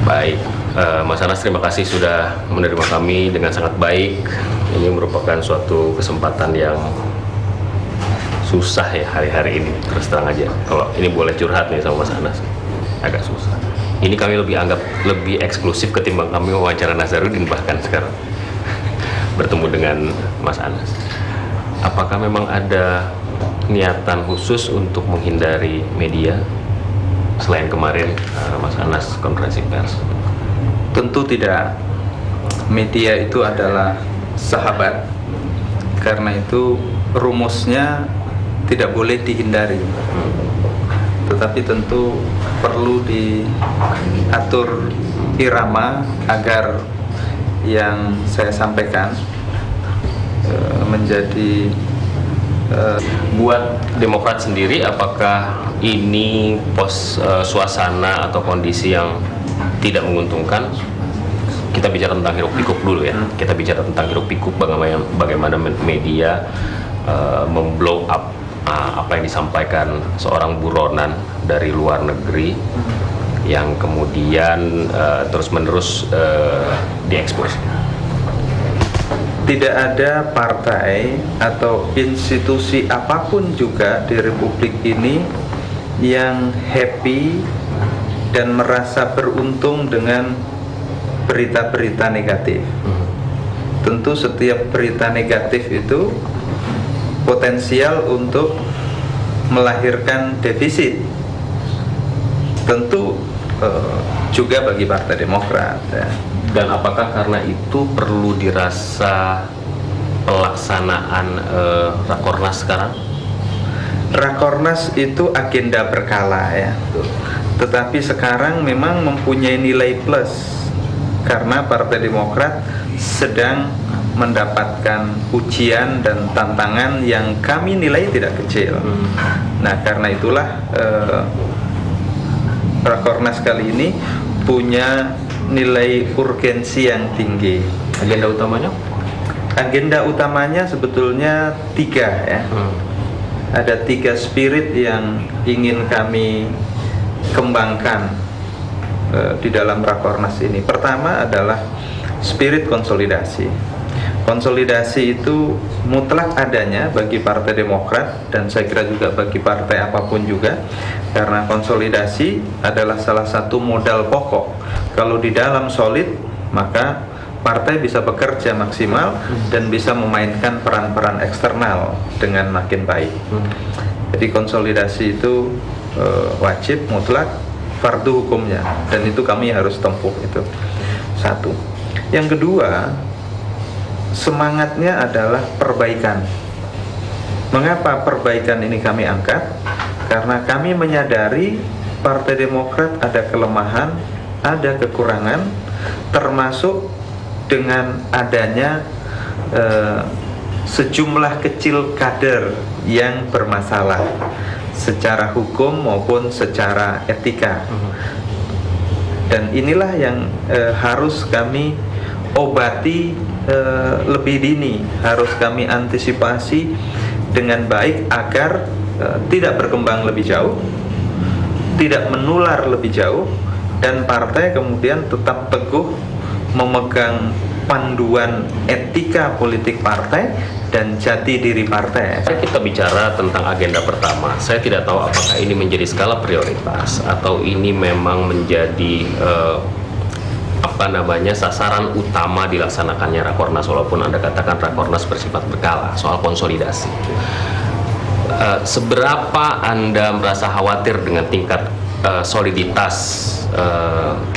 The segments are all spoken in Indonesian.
Baik, Mas Anas, terima kasih sudah menerima kami dengan sangat baik. Ini merupakan suatu kesempatan yang susah ya hari-hari ini, terus terang aja. Kalau ini boleh curhat nih sama Mas Anas, agak susah. Ini kami anggap lebih eksklusif ketimbang kami wawancara Nazarudin bahkan sekarang bertemu dengan Mas Anas. Apakah memang ada niatan khusus untuk menghindari media selain kemarin Mas Anas konferensi pers? Tentu tidak. Media itu adalah sahabat. Karena itu rumusnya tidak boleh dihindari. Tetapi tentu perlu diatur irama agar yang saya sampaikan menjadi buat Demokrat sendiri, apakah ini suasana atau kondisi yang tidak menguntungkan? Kita bicara tentang hiruk pikuk dulu ya. Kita bicara tentang hiruk pikuk, bagaimana media memblow up apa yang disampaikan seorang buronan dari luar negeri yang kemudian terus-menerus diekspos. tidak ada partai atau institusi apapun juga di Republik ini yang happy dan merasa beruntung dengan berita-berita negatif. Tentu setiap berita negatif itu potensial untuk melahirkan defisit. Tentu juga bagi Partai Demokrat ya. Dan apakah karena itu perlu dirasa pelaksanaan Rakornas sekarang? Rakornas itu agenda berkala ya. Tetapi sekarang memang mempunyai nilai plus karena Partai Demokrat sedang mendapatkan ujian dan tantangan yang kami nilai tidak kecil. Nah, karena itulah Rakornas kali ini punya nilai urgensi yang tinggi. Agenda utamanya? Agenda utamanya sebetulnya 3 ya. Ada 3 spirit yang ingin kami kembangkan di dalam Rakornas ini. Pertama adalah spirit konsolidasi. Konsolidasi itu mutlak adanya bagi Partai Demokrat dan saya kira juga bagi partai apapun juga, karena konsolidasi adalah salah satu modal pokok. Kalau di dalam solid, maka partai bisa bekerja maksimal dan bisa memainkan peran-peran eksternal dengan makin baik. Jadi konsolidasi itu wajib, mutlak, fardu hukumnya, dan itu kami harus tempuh itu. Satu. Yang kedua, semangatnya adalah perbaikan. Mengapa perbaikan ini kami angkat? Karena kami menyadari Partai Demokrat ada kelemahan, ada kekurangan, termasuk dengan adanya sejumlah kecil kader yang bermasalah secara hukum maupun secara etika. Dan inilah yang harus kami obati lebih dini, harus kami antisipasi dengan baik agar tidak berkembang lebih jauh, tidak menular lebih jauh, dan partai kemudian tetap teguh memegang panduan etika politik partai dan jati diri partai. Kita bicara tentang agenda pertama. Saya tidak tahu apakah ini menjadi skala prioritas atau ini memang menjadi sasaran utama dilaksanakannya Rakornas, walaupun Anda katakan Rakornas bersifat berkala soal konsolidasi. Seberapa Anda merasa khawatir dengan tingkat soliditas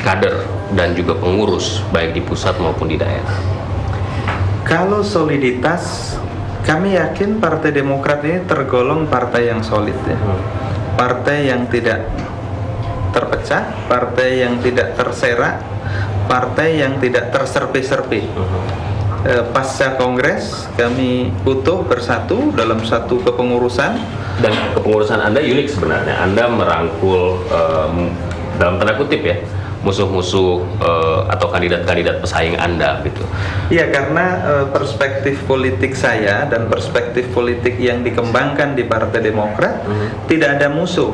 kader dan juga pengurus baik di pusat maupun di daerah? Kalau soliditas, kami yakin Partai Demokrat ini tergolong partai yang solid ya. Partai yang tidak terpecah, partai yang tidak terserak, partai yang tidak terserpi-serpi. Pasca Kongres kami utuh bersatu dalam satu kepengurusan. Dan kepengurusan Anda unik sebenarnya. Anda merangkul dalam tanda kutip ya, musuh-musuh atau kandidat-kandidat pesaing Anda gitu. Iya, karena perspektif politik saya dan perspektif politik yang dikembangkan di Partai Demokrat tidak ada musuh.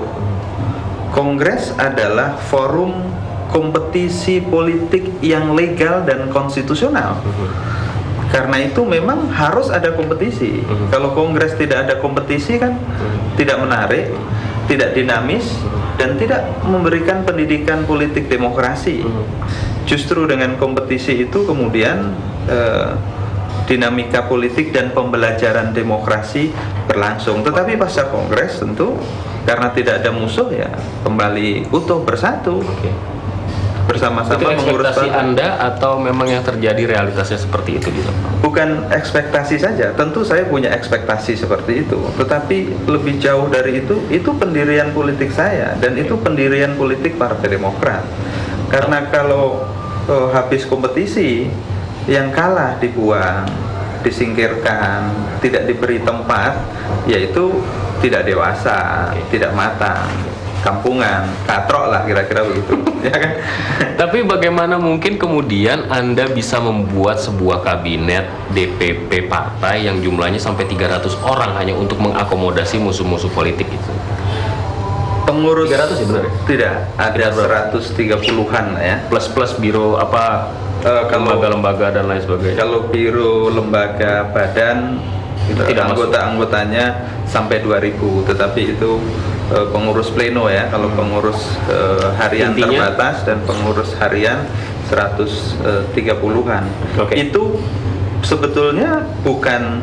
Kongres adalah forum kompetisi politik yang legal dan konstitusional. Karena itu memang harus ada kompetisi. Kalau kongres tidak ada kompetisi kan tidak menarik, tidak dinamis, dan tidak memberikan pendidikan politik demokrasi. Justru dengan kompetisi itu kemudian dinamika politik dan pembelajaran demokrasi berlangsung. Tetapi pasca kongres tentu karena tidak ada musuh ya kembali utuh bersatu. Bersama-sama itu mengurus ekspektasi Anda atau memang yang terjadi realitasnya seperti itu gitu? Bukan ekspektasi saja, tentu saya punya ekspektasi seperti itu. Tetapi lebih jauh dari itu pendirian politik saya dan itu pendirian politik Partai Demokrat. Karena kalau habis kompetisi yang kalah dibuang, disingkirkan, tidak diberi tempat, yaitu tidak dewasa, tidak matang, kampungan, katrok lah kira-kira begitu, ya kan? Tapi bagaimana mungkin kemudian Anda bisa membuat sebuah kabinet DPP partai yang jumlahnya sampai 300 orang hanya untuk mengakomodasi musuh-musuh politik itu? Pengurus 300 ya benar ya? Tidak, ada 130-an ya. Plus biro apa, lembaga-lembaga dan lain sebagainya. Kalau biro, lembaga, badan, tidak anggota-anggotanya sampai 2000, tetapi itu pengurus pleno ya. Kalau pengurus harian Intinya, terbatas dan pengurus harian 130-an. Itu sebetulnya bukan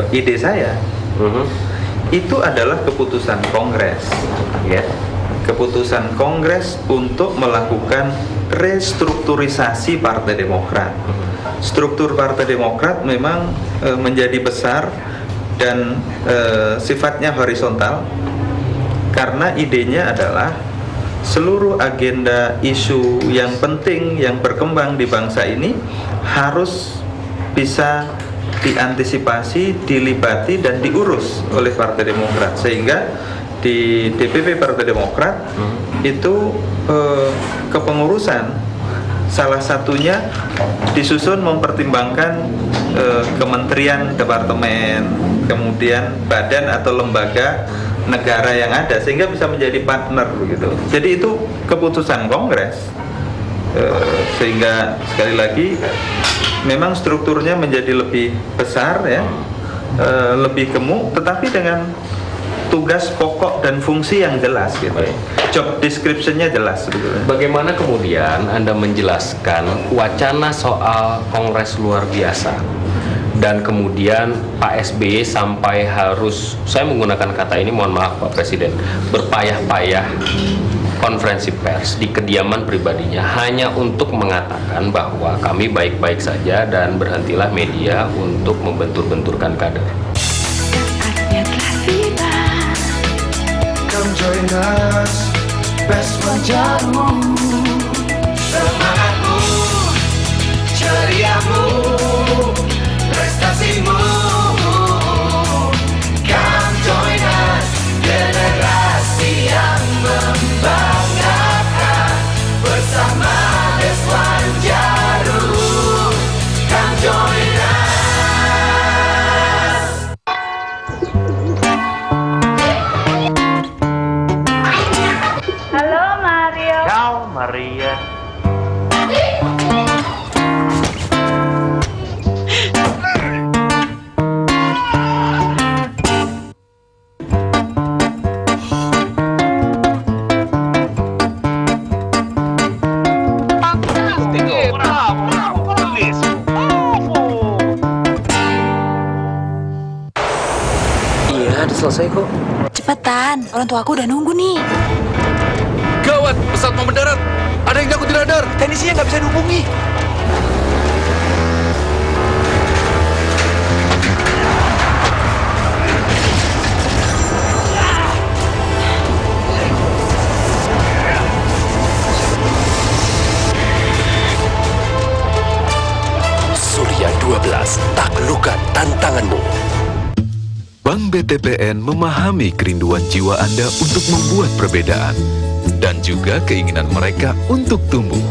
ide saya. Itu adalah keputusan kongres, ya. Keputusan kongres untuk melakukan restrukturisasi Partai Demokrat. Struktur Partai Demokrat memang menjadi besar dan sifatnya horizontal karena idenya adalah seluruh agenda isu yang penting yang berkembang di bangsa ini harus bisa diantisipasi, dilibati dan diurus oleh Partai Demokrat, sehingga di DPP Partai Demokrat itu kepengurusan salah satunya disusun mempertimbangkan kementerian, departemen, kemudian badan atau lembaga negara yang ada sehingga bisa menjadi partner begitu. Jadi itu keputusan kongres. Sehingga sekali lagi memang strukturnya menjadi lebih besar ya, lebih gemuk, tetapi dengan tugas pokok dan fungsi yang jelas gitu. Job description-nya jelas sebetulnya. Bagaimana kemudian Anda menjelaskan wacana soal kongres luar biasa dan kemudian Pak SBY sampai harus, saya menggunakan kata ini, mohon maaf Pak Presiden, berpayah-payah konferensi pers di kediaman pribadinya hanya untuk mengatakan bahwa kami baik-baik saja dan berhentilah media untuk membentur-benturkan kader. Saatnya telah tiba. Come join us, best wajahmu, semangatmu, ceriamu, prestasimu. Come join us, generasi yang membanggakan bersama Deswan Jarum. Come join us. Halo Mario. Ciao Maria. Iya, udah selesai kok. Cepetan, orang tua aku udah nunggu nih. Gawat, pesawat mau mendarat. Ada yang takut radar. Teknisinya nggak bisa dihubungi. Surya 12, taklukkan tantanganmu. Bank BTPN memahami kerinduan jiwa Anda untuk membuat perbedaan dan juga keinginan mereka untuk tumbuh.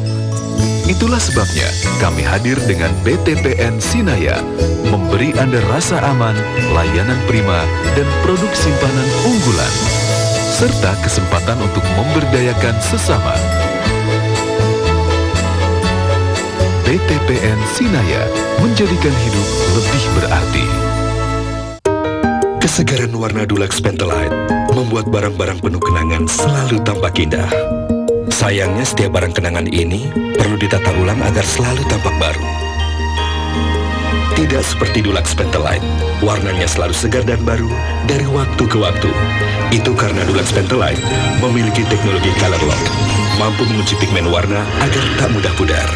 Itulah sebabnya kami hadir dengan BTPN Sinaya, memberi Anda rasa aman, layanan prima, dan produk simpanan unggulan, serta kesempatan untuk memberdayakan sesama. BPPN Sinaya, menjadikan hidup lebih berarti. Kesegaran warna Dulux Pentolite membuat barang-barang penuh kenangan selalu tampak indah. Sayangnya setiap barang kenangan ini perlu ditata ulang agar selalu tampak baru. Tidak seperti Dulux Pentolite, warnanya selalu segar dan baru dari waktu ke waktu. Itu karena Dulux Pentolite memiliki teknologi color lock, mampu mengunci pigmen warna agar tak mudah pudar.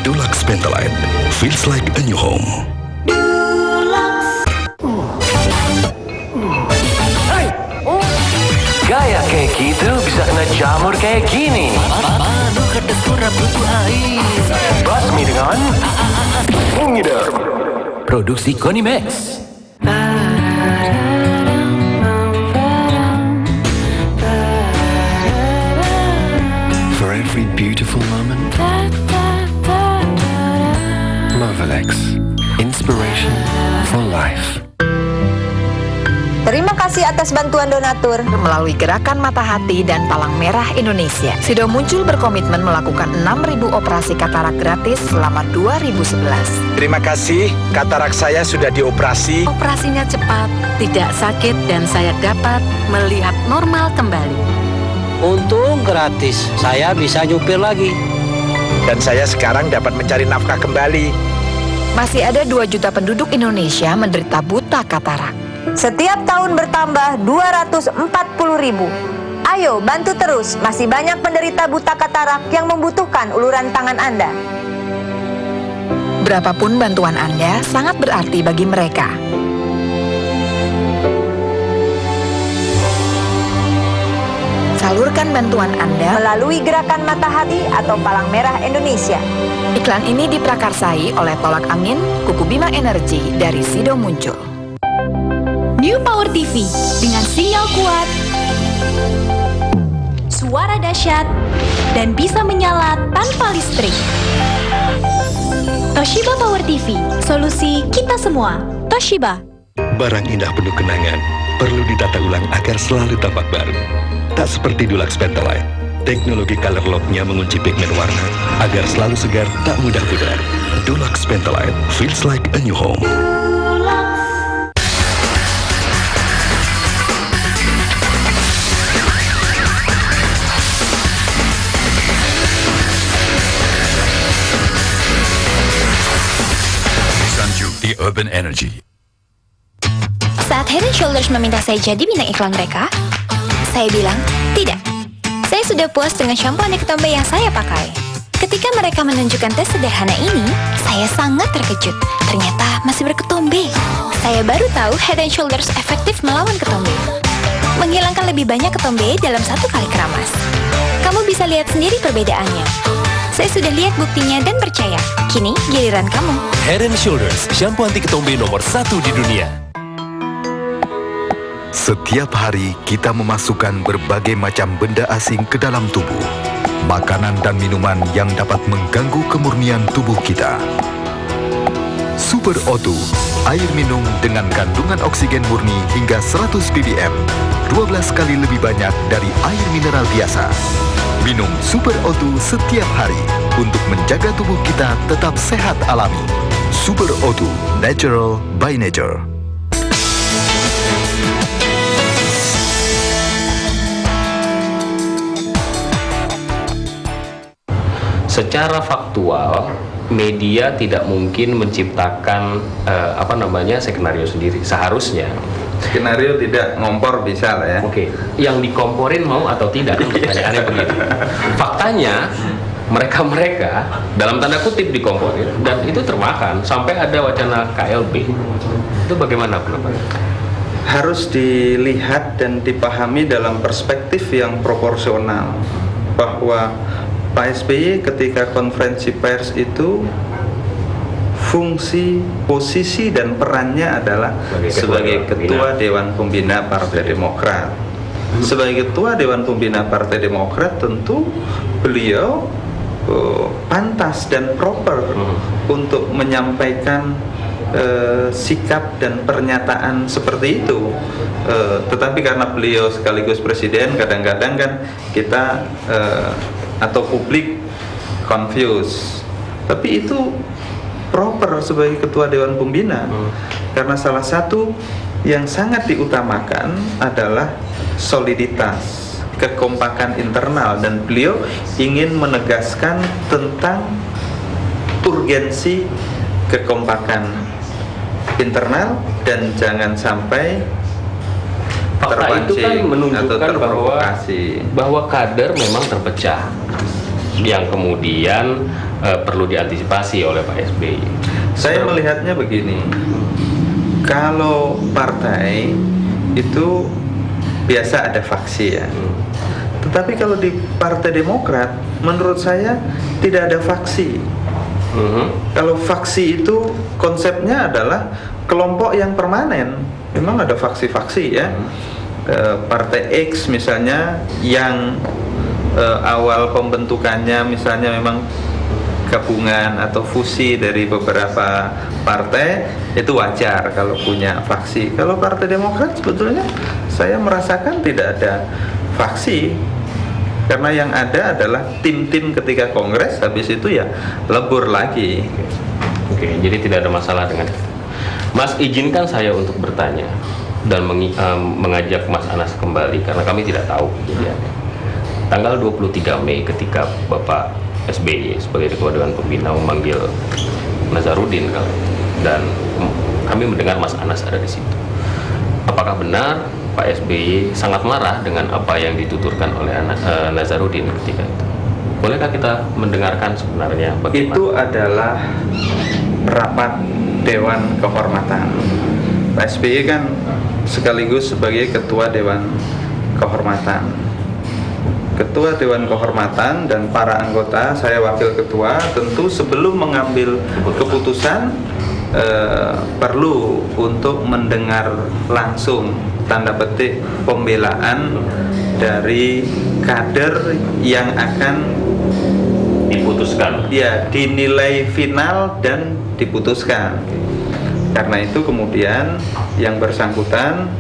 Dulux Pentolite feels like a new home. Gaya kayak gitu bisa kena jamur kayak gini. Manu kertas kurang butuh air. Basmi dengan Ngider. Produksi Konimax. For every beautiful moment, Movalex, inspiration for life. Terima kasih atas bantuan donatur. Melalui Gerakan Mata Hati dan Palang Merah Indonesia, Sido Muncul berkomitmen melakukan 6.000 operasi katarak gratis selama 2011. Terima kasih, katarak saya sudah dioperasi. Operasinya cepat, tidak sakit, dan saya dapat melihat normal kembali. Untung gratis, saya bisa nyupir lagi. Dan saya sekarang dapat mencari nafkah kembali. Masih ada 2 juta penduduk Indonesia menderita buta katarak. Setiap tahun bertambah 240.000. Ayo bantu terus, masih banyak penderita buta katarak yang membutuhkan uluran tangan Anda. Berapapun bantuan Anda sangat berarti bagi mereka. Salurkan bantuan Anda melalui Gerakan Mata Hati atau Palang Merah Indonesia. Iklan ini diprakarsai oleh Tolak Angin, Kuku Bima Energi dari Sido Muncul. New Power TV dengan sinyal kuat, suara dahsyat, dan bisa menyala tanpa listrik. Toshiba Power TV, solusi kita semua. Toshiba. Barang indah penuh kenangan perlu ditata ulang agar selalu tampak baru. Tak seperti Dulux Pentolite, teknologi color lock-nya mengunci pigmen warna agar selalu segar, tak mudah pudar. Dulux Pentolite feels like a new home. The Urban Energy. Saat Head & Shoulders meminta saya jadi bintang iklan mereka, saya bilang, tidak. Saya sudah puas dengan shampoo aneka ketombe yang saya pakai. Ketika mereka menunjukkan tes sederhana ini, saya sangat terkejut. Ternyata masih berketombe. Saya baru tahu Head & Shoulders efektif melawan ketombe. Menghilangkan lebih banyak ketombe dalam 1 kali keramas. Kamu bisa lihat sendiri perbedaannya. Saya sudah lihat buktinya dan percaya. Kini giliran kamu. Head & Shoulders, shampoo anti ketombe nomor 1 di dunia. Setiap hari kita memasukkan berbagai macam benda asing ke dalam tubuh. Makanan dan minuman yang dapat mengganggu kemurnian tubuh kita. Super O2, air minum dengan kandungan oksigen murni hingga 100 ppm, 12 kali lebih banyak dari air mineral biasa. Minum Super O2 setiap hari untuk menjaga tubuh kita tetap sehat alami. Super O2, natural by nature. Secara faktual, media tidak mungkin menciptakan skenario sendiri. Seharusnya skenario tidak ngompor bisa lah ya. Oke, yang dikomporin mau atau tidak? Pertanyaannya begitu. Faktanya mereka dalam tanda kutip dikomporin dan itu termakan sampai ada wacana KLB. Itu bagaimana pendapatnya? Harus dilihat dan dipahami dalam perspektif yang proporsional bahwa Pak SBY ketika konferensi pers itu fungsi, posisi dan perannya adalah sebagai Ketua Dewan Pembina Partai Demokrat. Sebagai Ketua Dewan Pembina Partai Demokrat tentu beliau pantas dan proper untuk menyampaikan sikap dan pernyataan seperti itu. Tetapi karena beliau sekaligus presiden, kadang-kadang kan kita atau publik confused. Tapi itu proper sebagai ketua Dewan Pembina, karena salah satu yang sangat diutamakan adalah soliditas, kekompakan internal, dan beliau ingin menegaskan tentang urgensi kekompakan internal dan jangan sampai fakta itu kan menunjukkan bahwa kader memang terpecah, yang kemudian perlu diantisipasi oleh Pak SBY. Saya melihatnya begini, kalau partai itu biasa ada faksi ya, tetapi kalau di Partai Demokrat menurut saya tidak ada faksi. Kalau faksi itu konsepnya adalah kelompok yang permanen. Memang ada faksi-faksi ya. Partai X misalnya yang awal pembentukannya misalnya memang gabungan atau fusi dari beberapa partai, itu wajar kalau punya faksi. Kalau Partai Demokrat sebetulnya saya merasakan tidak ada faksi, karena yang ada adalah tim-tim ketika kongres, habis itu ya lebur lagi. Oke, jadi tidak ada masalah dengan itu. Mas, izinkan saya untuk bertanya dan mengajak Mas Anas kembali karena kami tidak tahu kejadiannya. Tanggal 23 Mei ketika Bapak SBY sebagai Ketua Dewan Pembina memanggil Nazarudin dan kami mendengar Mas Anas ada di situ. Apakah benar Pak SBY sangat marah dengan apa yang dituturkan oleh Nazarudin ketika itu? Bolehkah kita mendengarkan sebenarnya bagaimana? Itu adalah rapat Dewan Kehormatan. Pak SBY kan sekaligus sebagai Ketua Dewan Kehormatan. Ketua Dewan Kehormatan dan para anggota, saya wakil ketua, tentu sebelum mengambil keputusan perlu untuk mendengar langsung tanda petik pembelaan dari kader yang akan diputuskan. Ya, dinilai final dan diputuskan. Karena itu kemudian yang bersangkutan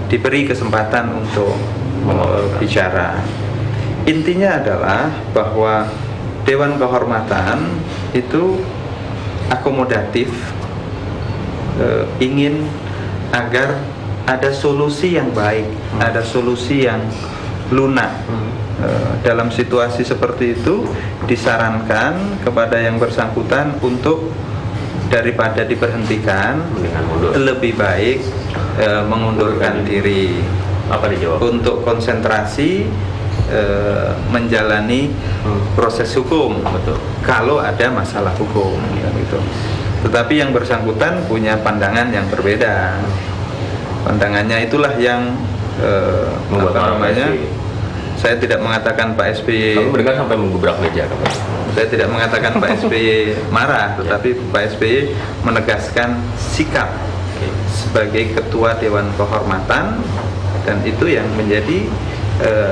diberi kesempatan untuk bicara. Intinya adalah bahwa Dewan Kehormatan itu akomodatif, ingin agar ada solusi yang baik, ada solusi yang lunak. Dalam situasi seperti itu disarankan kepada yang bersangkutan untuk daripada diberhentikan, lebih baik mengundurkan diri. Apa dijawab? Untuk konsentrasi menjalani proses hukum. Betul. Kalau ada masalah hukum, gitu. Tetapi yang bersangkutan punya pandangan yang berbeda. Pandangannya itulah yang membuat saya tidak mengatakan Pak SBY. Kamu mendengar sampai menggebrak meja, Saya tidak mengatakan Pak SBY marah, tetapi Pak SBY menegaskan sikap sebagai Ketua Dewan Kehormatan, dan itu yang menjadi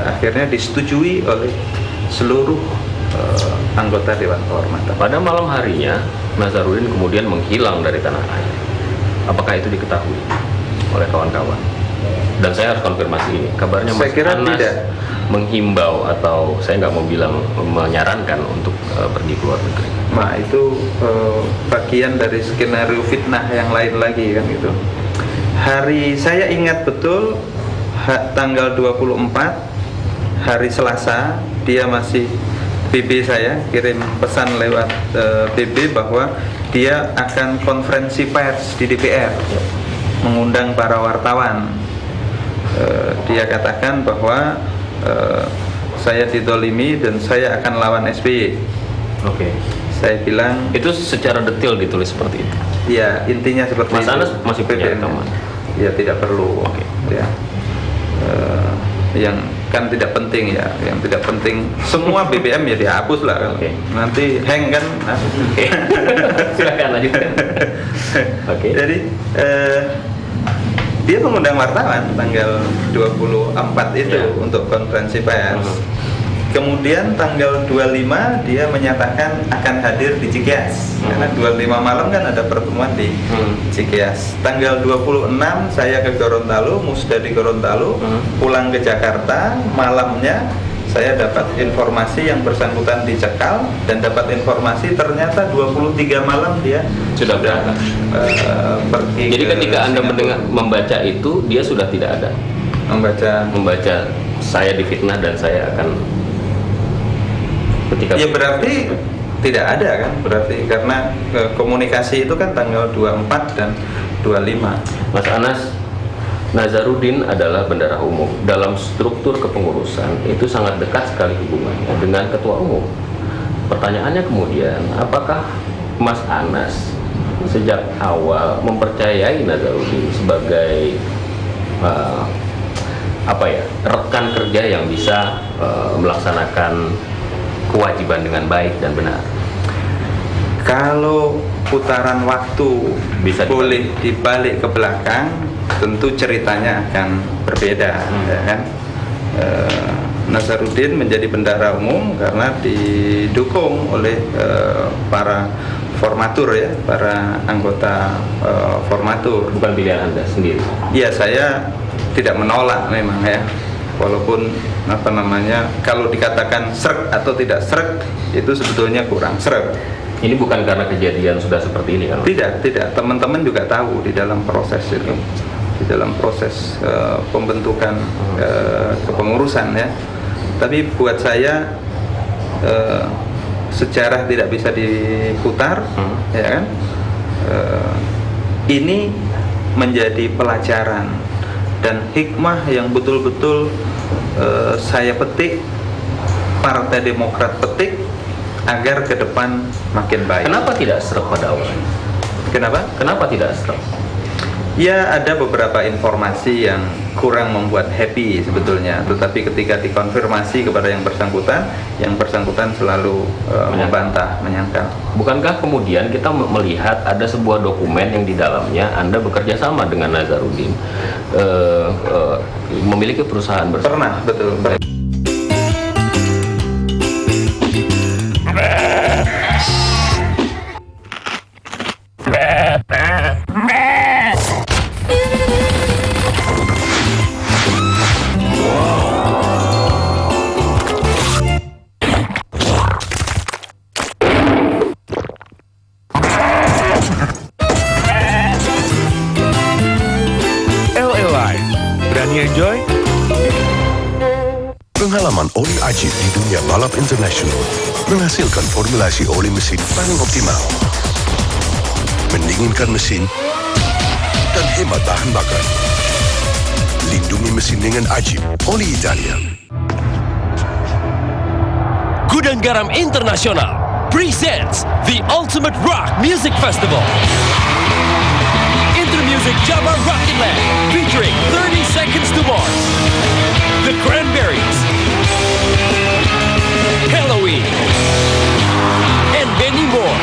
akhirnya disetujui oleh seluruh anggota Dewan Kehormatan. Pada malam harinya Nazarudin kemudian menghilang dari tanah air. Apakah itu diketahui oleh kawan-kawan? Dan saya harus konfirmasi ini. Kabarnya Mas Anas menghimbau, atau saya nggak mau bilang menyarankan untuk pergi ke luar negeri. Nah, itu bagian dari skenario fitnah yang lain lagi kan gitu. Hari saya ingat betul tanggal 24 hari Selasa, dia masih BB, saya kirim pesan lewat BB bahwa dia akan konferensi pers di DPR, mengundang para wartawan. Dia katakan bahwa saya didolimi dan saya akan lawan SBY. Oke. Saya bilang itu secara detail ditulis seperti itu. Ya, intinya seperti Mas itu. Anas masih punya rekaman? Ya, tidak perlu. Ya. Yang kan tidak penting ya, yang tidak penting semua BBM ya dihapus lah. Nanti hang kan. Silakan lanjutkan. Jadi dia mengundang wartawan tanggal 24 itu untuk konferensi pers. Kemudian tanggal 25 dia menyatakan akan hadir di Cikeas. Karena 25 malam kan ada pertemuan di Cikeas. Tanggal 26 saya ke Gorontalo, musda di Gorontalo, pulang ke Jakarta, malamnya saya dapat informasi yang bersangkutan dicekal dan dapat informasi ternyata 23 malam dia sudah berangkat. Pergi. Jadi ketika Anda membaca itu, dia sudah tidak ada. Membaca saya difitnah dan saya akan ketika. Ya berarti tidak ada kan? Berarti karena komunikasi itu kan tanggal 24 dan 25. Mas Anas, Nazarudin adalah bendahara umum. Dalam struktur kepengurusan itu sangat dekat sekali hubungannya dengan ketua umum. Pertanyaannya kemudian, apakah Mas Anas sejak awal mempercayai Nazarudin sebagai rekan kerja yang bisa melaksanakan kewajiban dengan baik dan benar? Kalau putaran waktu bisa boleh dibalik ke belakang, tentu ceritanya akan berbeda, ya kan? Nazarudin menjadi bendahara umum karena didukung oleh para formatur, ya, para anggota formatur. Bukan pilihan Anda sendiri? Ya, saya tidak menolak memang, ya, walaupun kalau dikatakan srek atau tidak srek itu sebetulnya kurang srek. Ini bukan karena kejadian sudah seperti ini kan? Tidak. Teman-teman juga tahu di dalam proses itu, di dalam proses pembentukan kepengurusan, ya. Tapi buat saya sejarah tidak bisa diputar, ya kan? Ini menjadi pelajaran dan hikmah yang betul-betul saya petik, Partai Demokrat petik, agar ke depan makin baik. Kenapa tidak srek pada awalnya? Kenapa tidak srek? Ya, ada beberapa informasi yang kurang membuat happy sebetulnya, tetapi ketika dikonfirmasi kepada yang bersangkutan selalu membantah, menyangkal. Bukankah kemudian kita melihat ada sebuah dokumen yang di dalamnya Anda bekerja sama dengan Nazarudin, memiliki perusahaan bersama? Pernah, betul. Enjoy? Pengalaman oli Ajib di dunia balap internasional menghasilkan formulasi oli mesin paling optimal, mendinginkan mesin dan hemat bahan bakar. Lindungi mesin dengan Ajib, oli Italia. Gudang Garam Internasional presents the Ultimate Rock Music Festival. Intermusic Jabar Rocketland featuring 30 Seconds to Mars, The Cranberries, Halloween, and many more.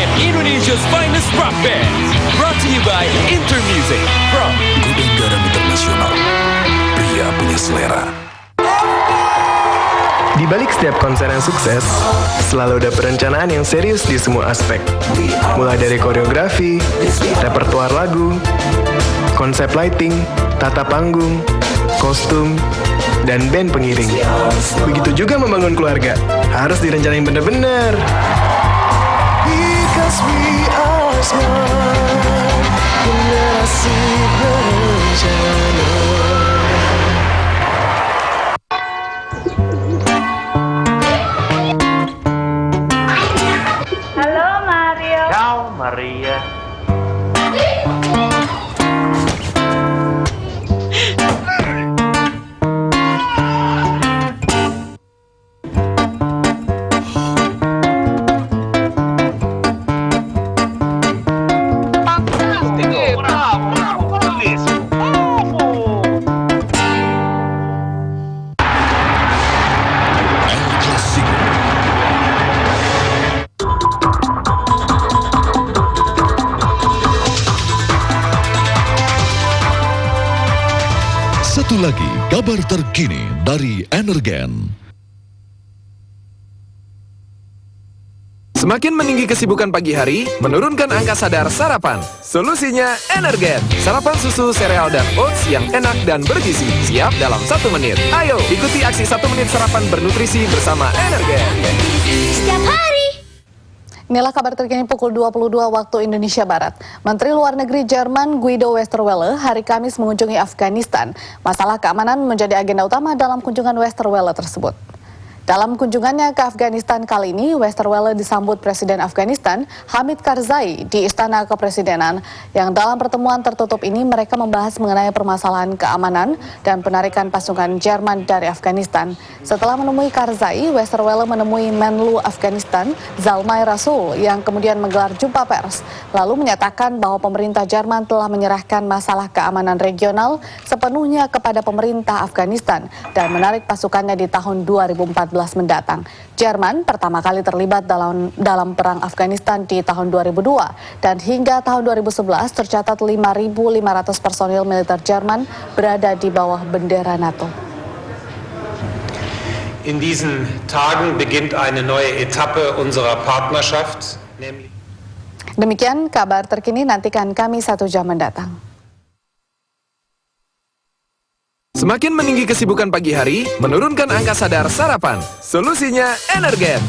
And Indonesia's finest rock bands, brought to you by Intermusic from Gudang Garam Internasional. Pria punya selera. Di balik setiap konser yang sukses, selalu ada perencanaan yang serius di semua aspek. Mulai dari koreografi, repertoar lagu, konsep lighting, tata panggung, kostum, dan band pengiring. Begitu juga membangun keluarga, harus direncanain bener-bener. Because we are smart, generasi berencana. Maria. Satu lagi kabar terkini dari Energen. Semakin meninggi kesibukan pagi hari, menurunkan angka sadar sarapan. Solusinya Energen. Sarapan susu, sereal, dan oats yang enak dan bergizi. Siap dalam 1 menit. Ayo, ikuti aksi 1 menit sarapan bernutrisi bersama Energen. Setiap hari. Inilah kabar terkini pukul 22 waktu Indonesia Barat. Menteri Luar Negeri Jerman Guido Westerwelle hari Kamis mengunjungi Afghanistan. Masalah keamanan menjadi agenda utama dalam kunjungan Westerwelle tersebut. Dalam kunjungannya ke Afghanistan kali ini, Westerwelle disambut Presiden Afghanistan Hamid Karzai di Istana Kepresidenan. Yang dalam pertemuan tertutup ini mereka membahas mengenai permasalahan keamanan dan penarikan pasukan Jerman dari Afghanistan. Setelah menemui Karzai, Westerwelle menemui Menlu Afghanistan Zalmay Rasul yang kemudian menggelar jumpa pers. Lalu menyatakan bahwa pemerintah Jerman telah menyerahkan masalah keamanan regional sepenuhnya kepada pemerintah Afghanistan dan menarik pasukannya di tahun 2014 mendatang. Jerman pertama kali terlibat dalam perang Afghanistan di tahun 2002 dan hingga tahun 2011 tercatat 5.500 personil militer Jerman berada di bawah bendera NATO. In diesen Tagen beginnt eine neue Etappe unserer Partnerschaft, nämlich Demikian kabar terkini, nantikan kami 1 jam mendatang. Semakin meninggi kesibukan pagi hari, menurunkan angka sadar sarapan. Solusinya Energen.